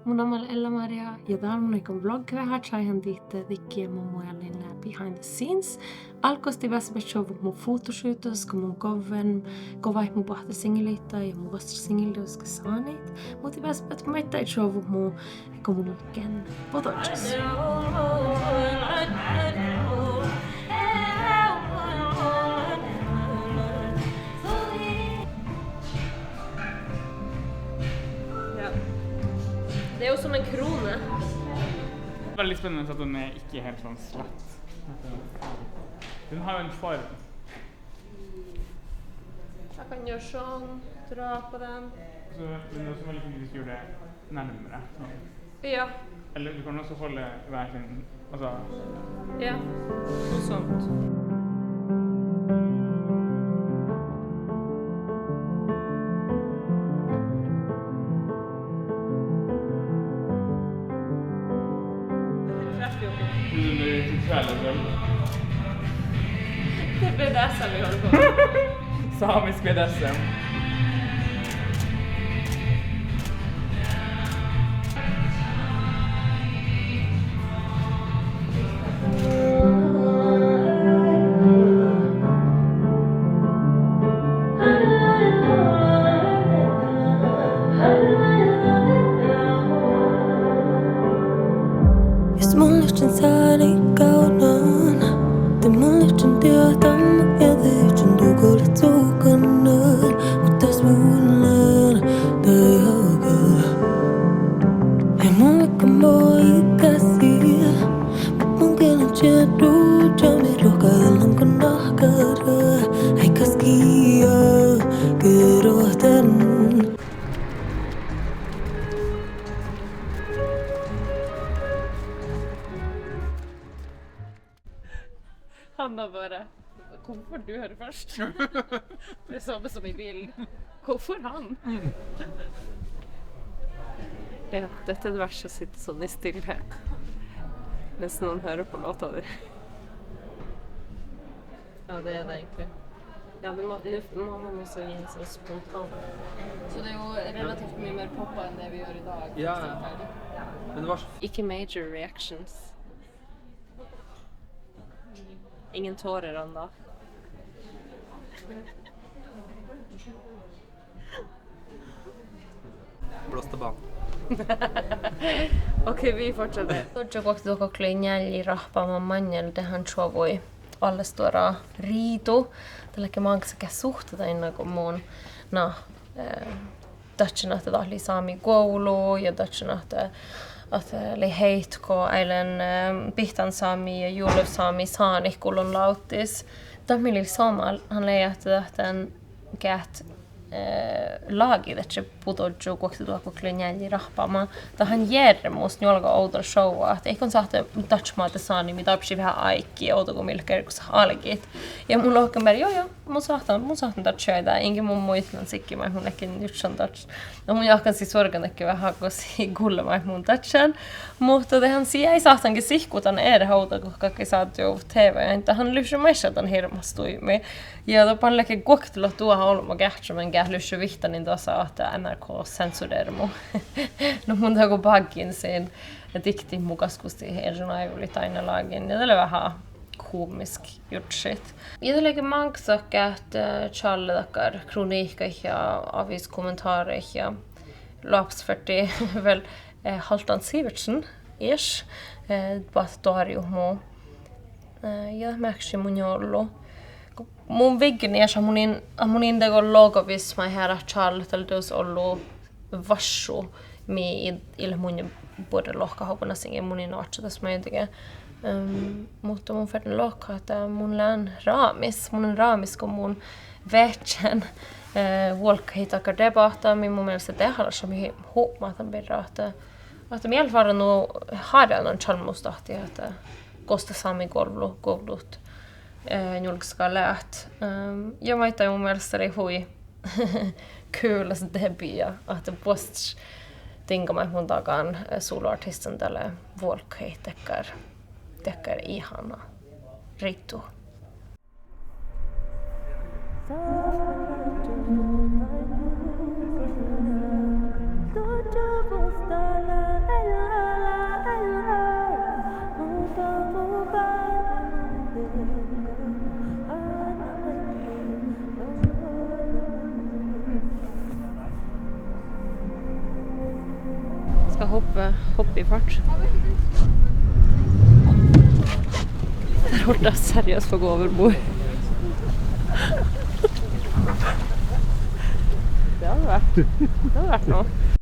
Mun omalla Ella-Maria ja täällä mun ikon blog vähän tjaihan tiitte tikkiä mun muellin behind the scenes. Alkosti väsbä show mun photoshooters, kun mun kovai mun pahta singeliittaa ja mun vasta singeliuska saanit. Mutta väsbät mä ettai show mun kun mun iken pototjas. Det är ju som en krona. Väldigt spännande att den är inte helt sån slatt. Den har ju en form. Jag kan göra sån, dra på den. Så den är som väldigt fint att göra det närmare. Ja. Eller du kan också hålla verkligen, alltså... Ja, och sånt. Det blir det vi håller på. Samisk BDSM. Jos mun lyhtsän saari kaunan, te mun lyhtsän työtam ja lyhtsän tukolle tuukannan, mutta jos muullaan tai haukaa. Ei mun vaikka moi käsiä, mut mun kielen tjäduu, jammi ruokaillan kun nahkaraa. Aikas kiia, kerrohtan. Hanna bara, hvorfor du hör först? Det är samma som i bild. Hvorfor han? Detta är det värsta att sitta sån i stillhet. Nästan någon hör på låta det. Ja, det är det egentligen. Ja, men man måste ge en sån spontan. Så det är ju relativt mycket mer poppa än det vi gör idag. Ja. Men det var så... Icke major reactions. Ingen tårer ända. Blåste ban. Okei, vi fortsätter. Tuossa kohti tuokkoi njälji rahpaamaan manjel tähän shovui alle stora riitu. Tälläkin maankasekä suhteita ennen kuin mun tatsina, että tahli saami koulu ja tatsina, että oli heitko eilen pihtan saami ja juluf saami saani kullun lauttis. Tammili somal han leijahti tähtän käät lagit, että se putoutui kohti tuokkoi njälji rahpaamaan. Tähän järmus njolga outoa showaa, että eikon sahte touchmaata saani, mitä opsi vähän aikki ja outo kuin millä kerkussa alkit. Ja mun lohkameri, joo, mun sahtan touchoida, enkä mun muistan sikki, mä mun nekin nyt on touch. No mun jahkan siis sorganekki vähän kosi gullema mun touchan, mutta tehän ei sahtankin sihkutan eri outo, kun kaikki saat jo TV, että hän lyhtsä maissatan hirmastuimi. Ja då panlekin koktelo tuohon olma kähtsymän kählysy vihtanin tuossa, että NRK sensureermu. No mun taku bagin sen dikti mukaskusti herjunaivulit aina lagin. Ja tällä vähän komisk jutsit. Ja tälläkin manksakka, että Charlie takkar kroniikka ja aviskommentarer ja lapsfärdig väl Halvdan Sivertsen ish. Bara tuori uhmo. Ja märksi mun jollu. Mun viggen är som mun indego logovis mai herra Charles tältus ollu vassu mi il mun både lohka hopuna singe mun inotsa tässä mä jotenkin mutta mun färden lohka että mun län raamis kun mun vetsen volk hitakar debata min mun mielestä det har så mycket hopmatan bedra att i alla fall nu har jag någon chalmustahti että kosta sami golvlut julkiska läht. Jag vet att mun mielestä oli hui kul debia, että post tinkamaan mun takan soloartistin tälle volkei tekkar ihana ritu. Tuossa Skal hoppe I fart. Der holdt jeg seriøst for å gå over bord. Det hadde vært noe.